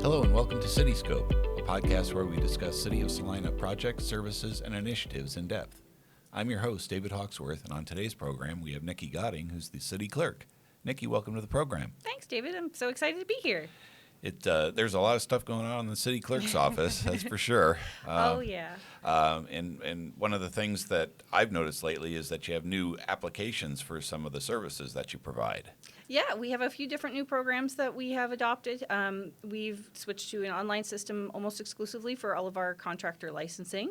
Hello and welcome to Cityscope, a podcast where we discuss City of Salina projects, services, and initiatives in depth. I'm your host, David Hawksworth, and on today's program we have Nikki Goding, who's the city clerk. Nikki, welcome to the program. Thanks, David. I'm so excited to be here. There's a lot of stuff going on in the city clerk's office, that's for sure. Oh, yeah. And one of the things that I've noticed lately is that you have new applications for some of the services that you provide. Yeah, we have a few different new programs that we have adopted. We've switched to an online system almost exclusively for all of our contractor licensing.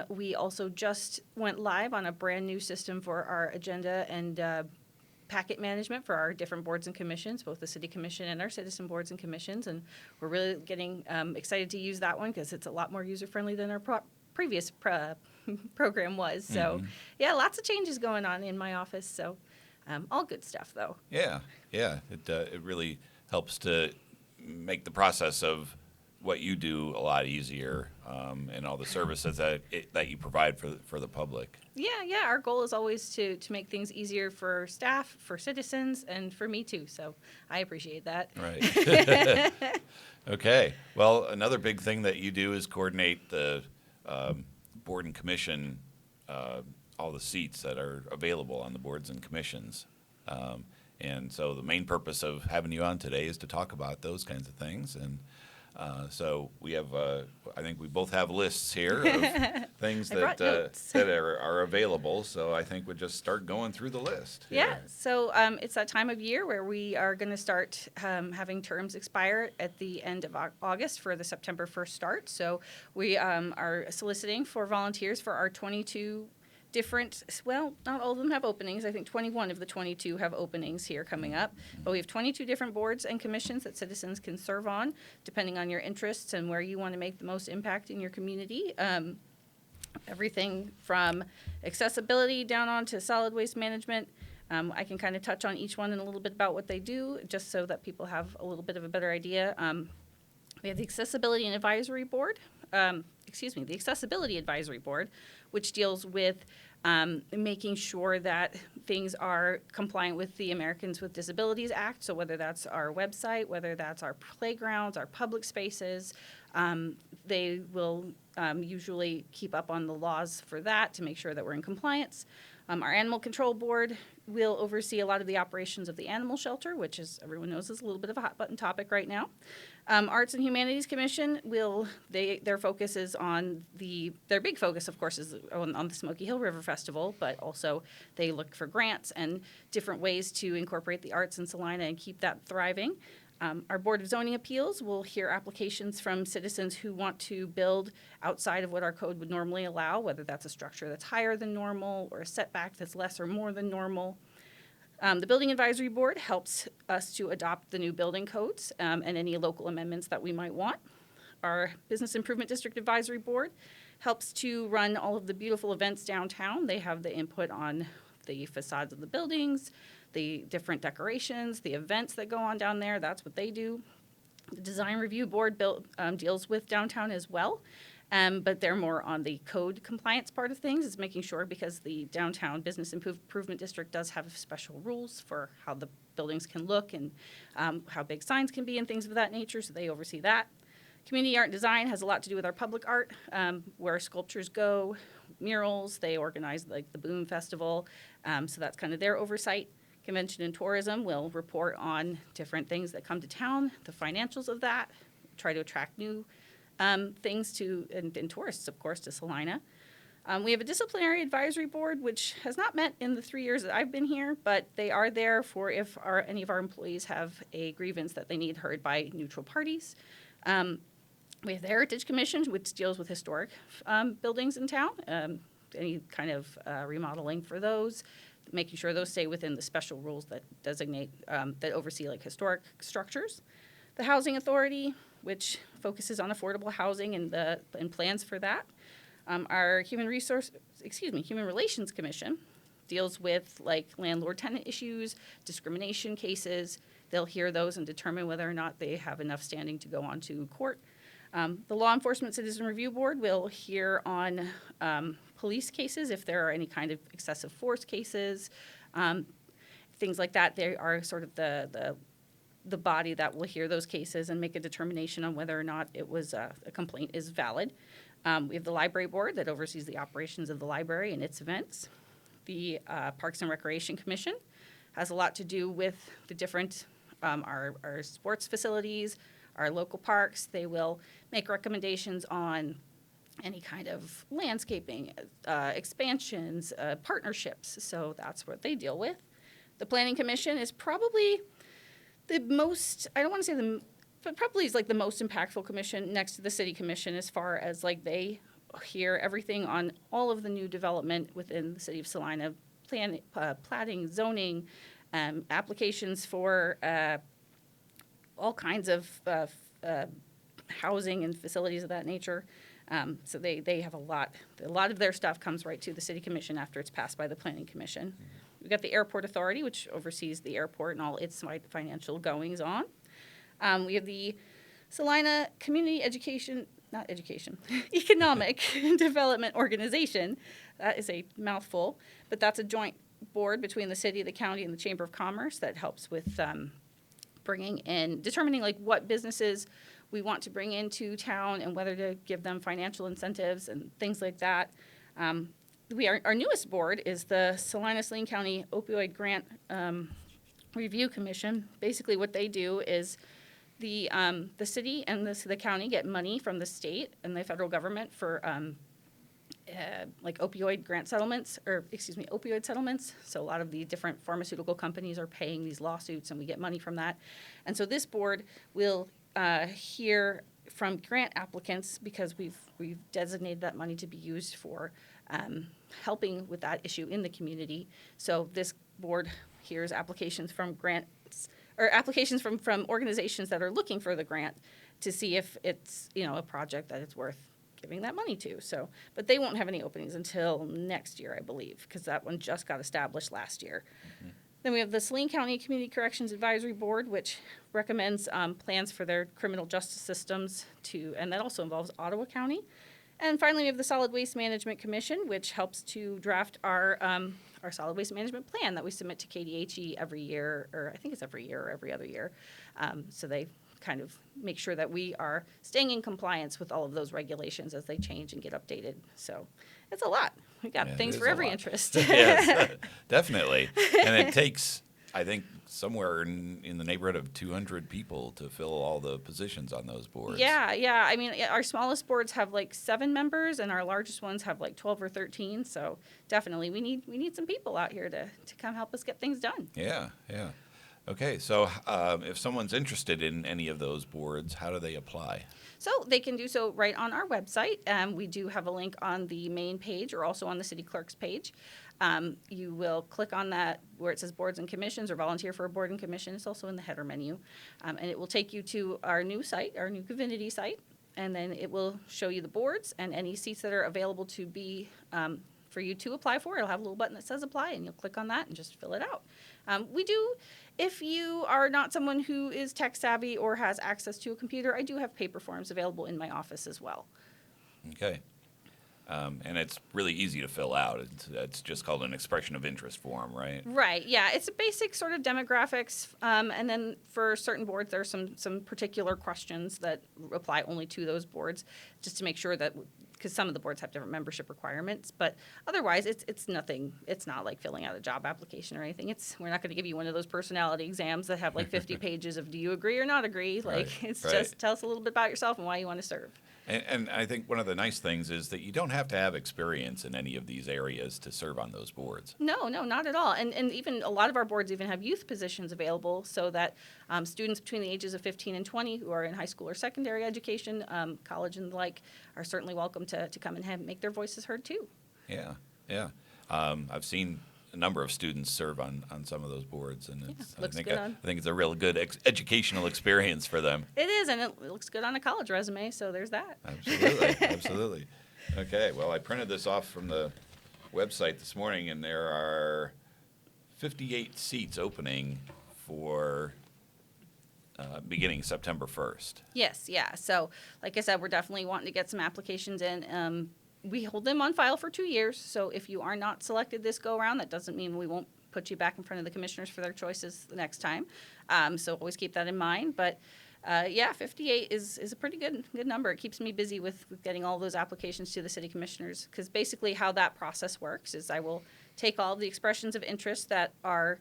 We also just went live on a brand new system for our agenda and packet management for our different boards and commissions, both the city commission and our citizen boards and commissions. And we're really getting excited to use that one because it's a lot more user-friendly than our previous program was. So, yeah, lots of changes going on in my office. So, all good stuff, though. Yeah. It really helps to make the process of what you do a lot easier, and all the services that you provide for the public. Yeah. Our goal is always to make things easier for staff, for citizens, and for me too. So I appreciate that. Right. Okay. Well, another big thing that you do is coordinate the board and commission, all the seats that are available on the boards and commissions. And so the main purpose of having you on today is to talk about those kinds of things. And so we have, I think we both have lists here of things that are available. So I think we'll just start going through the list. Yeah. So it's that time of year where we are going to start having terms expire at the end of August for the September 1st start. So we are soliciting for volunteers for our 22 different, well, not all of them have openings. I think 21 of the 22 have openings here coming up. But we have 22 different boards and commissions that citizens can serve on, depending on your interests and where you want to make the most impact in your community. Everything from accessibility down on to solid waste management. I can kind of touch on each one and a little bit about what they do, just so that people have a little bit of a better idea. We have the Accessibility Advisory Board, which deals with making sure that things are compliant with the Americans with Disabilities Act. So whether that's our website, whether that's our playgrounds, our public spaces, they will usually keep up on the laws for that to make sure that we're in compliance. Our Animal Control Board will oversee a lot of the operations of the animal shelter, which, as everyone knows, is a little bit of a hot-button topic right now. Arts and Humanities Commission their focus is on their big focus, of course, is on the Smoky Hill River Festival, but also they look for grants and different ways to incorporate the arts in Salina and keep that thriving. Our Board of Zoning Appeals will hear applications from citizens who want to build outside of what our code would normally allow, whether that's a structure that's higher than normal or a setback that's less or more than normal. The Building Advisory Board helps us to adopt the new building codes and any local amendments that we might want. Our Business Improvement District Advisory Board helps to run all of the beautiful events downtown. They have the input on the facades of the buildings, the different decorations, the events that go on down there. That's what they do. The Design Review Board deals with downtown as well. But they're more on the code compliance part of things. It's making sure, because the downtown business improvement district does have special rules for how the buildings can look and how big signs can be and things of that nature, so they oversee that. Community Art and Design has a lot to do with our public art, where sculptures go, murals. They organize like the Boom Festival, so that's kind of their oversight. Convention and Tourism will report on different things that come to town, the financials of that, try to attract new things and tourists, of course, to Salina. We have a Disciplinary Advisory Board, which has not met in the 3 years that I've been here, but they are there for if any of our employees have a grievance that they need heard by neutral parties. We have the Heritage Commission, which deals with historic buildings in town, any kind of remodeling for those, making sure those stay within the special rules that designate, that oversee like historic structures. The Housing Authority, which focuses on affordable housing and plans for that. Our Human Relations Commission deals with like landlord-tenant issues, discrimination cases. They'll hear those and determine whether or not they have enough standing to go on to court. The Law Enforcement Citizen Review Board will hear on police cases if there are any kind of excessive force cases, things like that. They are sort of the the body that will hear those cases and make a determination on whether or not it was a complaint is valid. We have the library board that oversees the operations of the library and its events. The Parks and Recreation Commission has a lot to do with the different, our sports facilities, our local parks. They will make recommendations on any kind of landscaping, expansions, partnerships. So that's what they deal with. The Planning Commission is probably the most, I don't want to say but probably is like the most impactful commission next to the City Commission, as far as like they hear everything on all of the new development within the City of Salina, platting, zoning, applications for all kinds of housing and facilities of that nature. So they have a lot of their stuff comes right to the City Commission after it's passed by the Planning Commission. We've got the Airport Authority, which oversees the airport and all its financial goings on. We have the Salina Community Economic Development Organization. That is a mouthful, but that's a joint board between the city, the county, and the Chamber of Commerce that helps with determining like what businesses we want to bring into town and whether to give them financial incentives and things like that. Our newest board is the Salina-Saline County Opioid Grant Review Commission. Basically what they do is the city and the county get money from the state and the federal government for like opioid settlements. So a lot of the different pharmaceutical companies are paying these lawsuits and we get money from that. And so this board will hear from grant applicants, because we've designated that money to be used for helping with that issue in the community. So this board hears applications from grants or applications from organizations that are looking for the grant to see if it's, a project that it's worth giving that money to. So, but they won't have any openings until next year, I believe, because that one just got established last year. Mm-hmm. Then we have the Saline County Community Corrections Advisory Board, which recommends plans for their criminal justice systems and that also involves Ottawa County. And finally, we have the Solid Waste Management Commission, which helps to draft our solid waste management plan that we submit to KDHE every year, or I think it's every year or every other year. So they kind of make sure that we are staying in compliance with all of those regulations as they change and get updated. So it's a lot. We got things for every interest. Yes, definitely. And it takes, I think, somewhere in the neighborhood of 200 people to fill all the positions on those boards. Yeah. I mean, our smallest boards have like 7 members, and our largest ones have like 12 or 13. So definitely, we need some people out here to come help us get things done. Yeah. Okay, so if someone's interested in any of those boards, how do they apply? So they can do so right on our website. We do have a link on the main page or also on the city clerk's page. You will click on that where it says boards and commissions or volunteer for a board and commission. It's also in the header menu. And it will take you to our new site, our new Divinity site. And then it will show you the boards and any seats that are available to be for you to apply for. It'll have a little button that says apply, and you'll click on that and just fill it out. We do, if you are not someone who is tech savvy or has access to a computer, I do have paper forms available in my office as well. Okay. And it's really easy to fill out. It's just called an expression of interest form, right? Right, yeah. It's a basic sort of demographics. And then for certain boards, there are some particular questions that apply only to those boards, just to make sure that, because some of the boards have different membership requirements, but otherwise it's nothing. It's not like filling out a job application or anything. We're not going to give you one of those personality exams that have like 50 pages of do you agree or not agree. Like it's just tell us a little bit about yourself and why you want to serve. And I think one of the nice things is that you don't have to have experience in any of these areas to serve on those boards. No, not at all. And even a lot of our boards even have youth positions available so that students between the ages of 15 and 20 who are in high school or secondary education, college and the like, are certainly welcome to come and make their voices heard too. Yeah. I've seen a number of students serve on some of those boards, and I think it's a real good educational experience for them. It is, and it looks good on a college resume, so there's that. Absolutely. Okay, well, I printed this off from the website this morning, and there are 58 seats opening for beginning September 1st. Yes, yeah. So, like I said, we're definitely wanting to get some applications in. We hold them on file for 2 years, so if you are not selected this go-around, that doesn't mean we won't put you back in front of the commissioners for their choices the next time. So always keep that in mind. But yeah, 58 is a pretty good number. It keeps me busy with getting all those applications to the city commissioners, because basically how that process works is I will take all the expressions of interest that are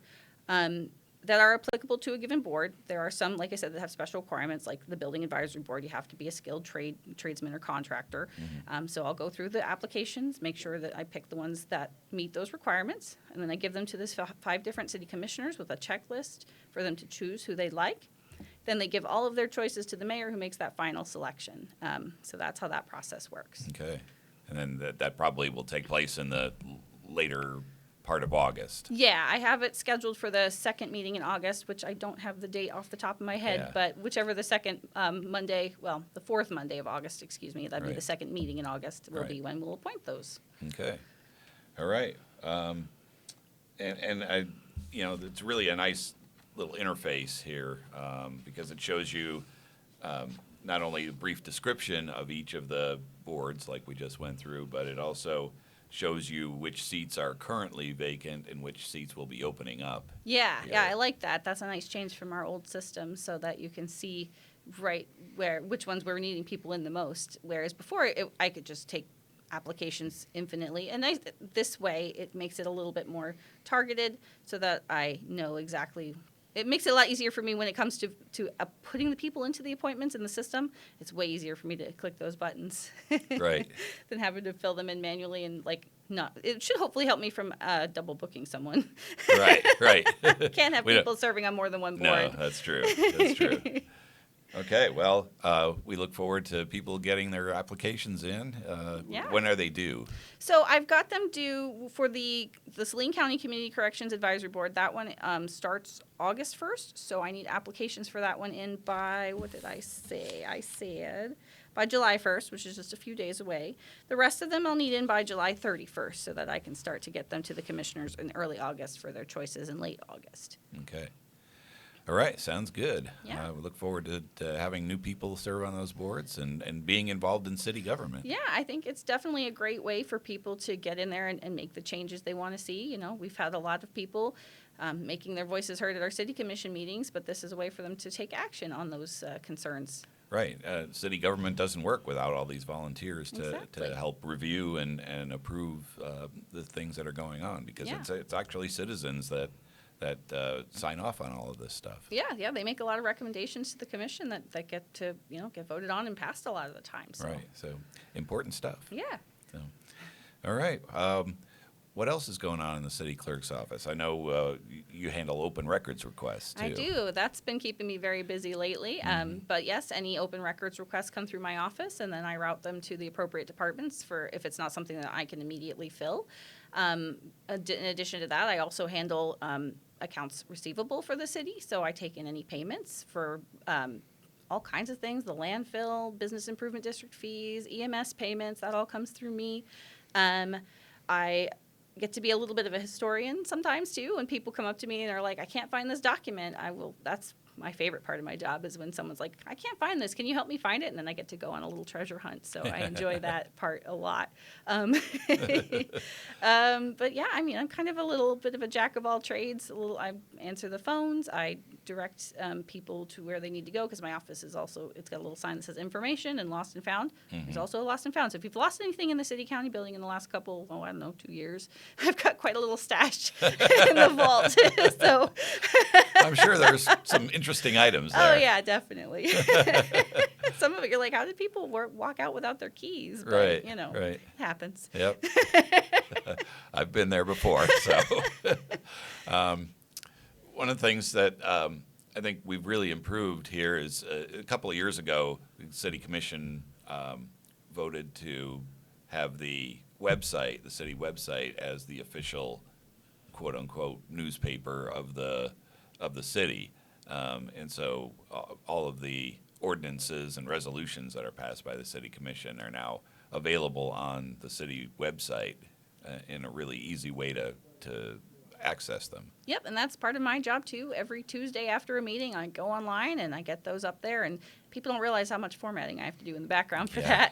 applicable to a given board. There are some, like I said, that have special requirements, like the building advisory board. You have to be a skilled tradesman or contractor. So I'll go through the applications, make sure that I pick the ones that meet those requirements, and then I give them to the 5 different city commissioners with a checklist for them to choose who they like. Then they give all of their choices to the mayor, who makes that final selection. So that's how that process works. Okay. And then that probably will take place in the later part of August. Yeah, I have it scheduled for the second meeting in August, which I don't have the date off the top of my head, Yeah. but whichever the second Monday, well, the 4th Monday of August, excuse me, that'd be Right. the second meeting in August will Right. be when we'll appoint those. Okay. All right. And I, it's really a nice little interface here, because it shows you not only a brief description of each of the boards like we just went through, but it also shows you which seats are currently vacant and which seats will be opening up. Yeah, Yeah. I like that. That's a nice change from our old system, so that you can see right which ones we're needing people in the most. Whereas before, I could just take applications infinitely, and this way it makes it a little bit more targeted, so that I know exactly. It makes it a lot easier for me when it comes to putting the people into the appointments in the system. It's way easier for me to click those buttons Right. than having to fill them in manually, and it should hopefully help me from double booking someone. Right. Can't have We don't- people serving on more than one board. No, that's true. That's true. Okay, well, we look forward to people getting their applications in. Yeah. When are they due? So I've got them due for the Saline County Community Corrections Advisory Board. That one starts August 1st, so I need applications for that one in by, what did I say? I said by July 1st, which is just a few days away. The rest of them I'll need in by July 31st, so that I can start to get them to the commissioners in early August for their choices in late August. Okay. All right, sounds good. Yeah. We look forward to having new people serve on those boards and being involved in city government. Yeah, I think it's definitely a great way for people to get in there and make the changes they want to see. We've had a lot of people making their voices heard at our city commission meetings, but this is a way for them to take action on those concerns. Right. City government doesn't work without all these volunteers Exactly. to help review and approve the things that are going on, because Yeah. it's actually citizens that sign off on all of this stuff. Yeah, they make a lot of recommendations to the commission that get to, get voted on and passed a lot of the time. So. Right. So important stuff. Yeah. So, all right. What else is going on in the city clerk's office? I know you handle open records requests too. I do. That's been keeping me very busy lately. But yes, any open records requests come through my office, and then I route them to the appropriate departments for if it's not something that I can immediately fill. In addition to that, I also handle accounts receivable for the city. So I take in any payments for all kinds of things, the landfill, business improvement district fees, EMS payments, that all comes through me. I get to be a little bit of a historian sometimes too. When people come up to me and are like, I can't find this document, that's my favorite part of my job, is when someone's like, I can't find this, can you help me find it? And then I get to go on a little treasure hunt. So I enjoy that part a lot. But yeah, I'm kind of a little bit of a jack of all trades. I answer the phones. I direct people to where they need to go, because my office is also, it's got a little sign that says information and lost and found. There's also a lost and found. So if you've lost anything in the city county building in the last couple, 2 years, I've got quite a little stash in the vault. So I'm sure there's some interesting items there. Oh, yeah, definitely. Some of it, you're like, how did people walk out without their keys? But, Right, it right. happens. Yep. I've been there before. So, one of the things that I think we've really improved here is a couple of years ago, the City Commission voted to have the city website, as the official "quote unquote" newspaper of the city, and so all of the ordinances and resolutions that are passed by the City Commission are now available on the city website in a really easy way to access them. Yep, and that's part of my job too. Every Tuesday after a meeting, I go online and I get those up there. And people don't realize how much formatting I have to do in the background for that.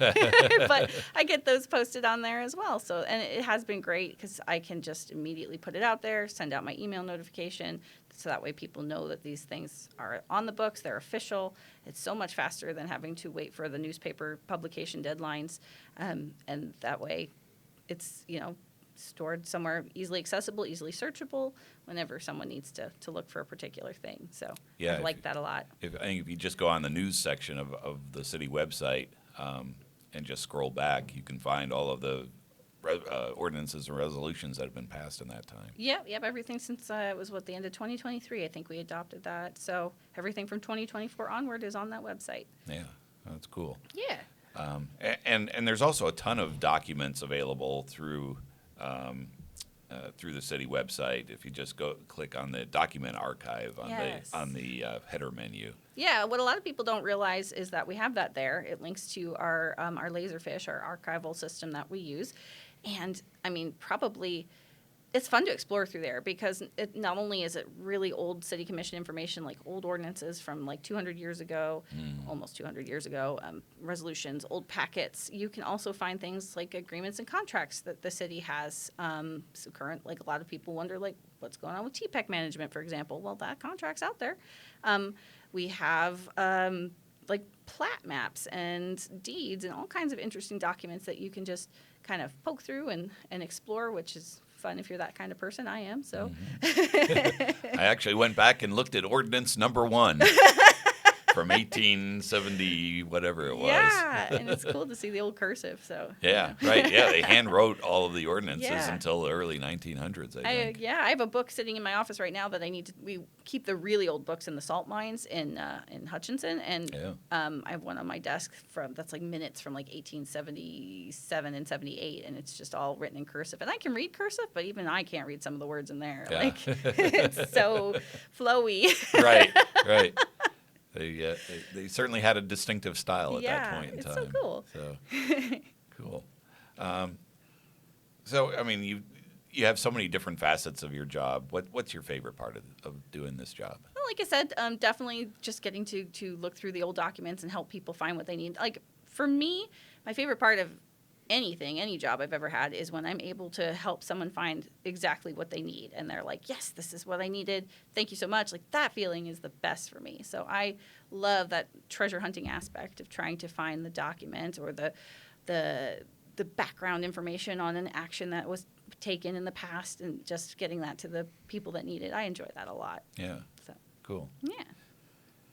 But I get those posted on there as well. So, and it has been great because I can just immediately put it out there, send out my email notification, so that way people know that these things are on the books, they're official. It's so much faster than having to wait for the newspaper publication deadlines. And that way it's, stored somewhere easily accessible, easily searchable whenever someone needs to look for a particular thing. So Yeah, I like that a lot. I think if you just go on the news section of the city website and just scroll back, you can find all of the ordinances and resolutions that have been passed in that time. Yep, everything since it was the end of 2023, I think we adopted that. So everything from 2024 onward is on that website. Yeah, that's cool. Yeah. And there's also a ton of documents available through the city website. If you just go click on the document archive on the header menu. Yeah, what a lot of people don't realize is that we have that there. It links to our Laserfish, our archival system that we use. And I mean, probably it's fun to explore through there because it not only is it really old city commission information, like old ordinances from like 200 years ago, almost 200 years ago, resolutions, old packets. You can also find things like agreements and contracts that the city has. So current, like a lot of people wonder, like what's going on with TPEC management, for example. Well, that contract's out there. We have like plat maps and deeds and all kinds of interesting documents that you can just kind of poke through and explore, which is fun if you're that kind of person. I am, so. I actually went back and looked at ordinance number 1 from 1870, whatever it was. Yeah, and it's cool to see the old cursive, so. Yeah, right. Yeah, they hand wrote all of the ordinances Yeah. until the early 1900s, I think. I have a book sitting in my office right now that we keep the really old books in the salt mines in Hutchinson, and I have one on my desk that's like minutes from like 1877 and 78, and it's just all written in cursive. And I can read cursive, but even I can't read some of the words in there. Yeah. Like, it's so flowy. Right. They certainly had a distinctive style at that point in time. It's so cool. So cool. So I mean, you have so many different facets of your job. What's your favorite part of doing this job? Well, like I said, definitely just getting to look through the old documents and help people find what they need. Like for me, my favorite part of any job I've ever had is when I'm able to help someone find exactly what they need. And they're like, yes, this is what I needed. Thank you so much. Like that feeling is the best for me. So I love that treasure hunting aspect of trying to find the document or the background information on an action that was taken in the past and just getting that to the people that need it. I enjoy that a lot. Yeah. So Cool. yeah.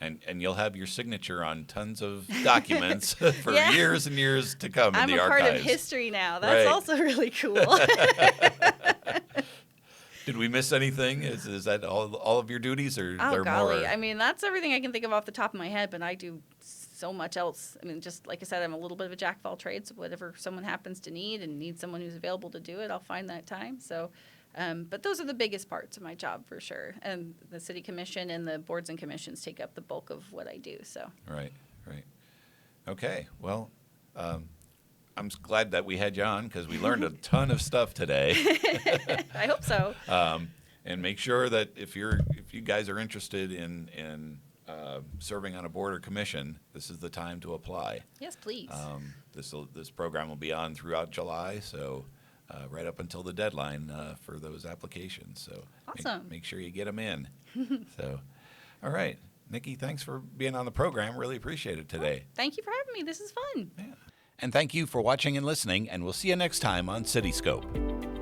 And you'll have your signature on tons of documents for Yeah. years and years to come in I'm the a archives. part of history now. That's Right. also really cool. Did we miss anything? Is that all of your duties, or is Oh, there golly. more? I mean, that's everything I can think of off the top of my head, but I do so much else. I mean, just like I said, I'm a little bit of a jack of all trades. So whatever someone happens to need and need someone who's available to do it, I'll find that time. So, but those are the biggest parts of my job for sure. And the city commission and the boards and commissions take up the bulk of what I do. So, Right. Okay. Well, I'm glad that we had you on because we learned a ton of stuff today. I hope so. And make sure that if you guys are interested in serving on a board or commission, this is the time to apply. Yes, please. This program will be on throughout July, so right up until the deadline for those applications. So Awesome. make sure you get them in. So, all right, Nikki, thanks for being on the program. Really appreciate it today. Thank you for having me. This is fun. Yeah. And thank you for watching and listening, and we'll see you next time on Cityscope.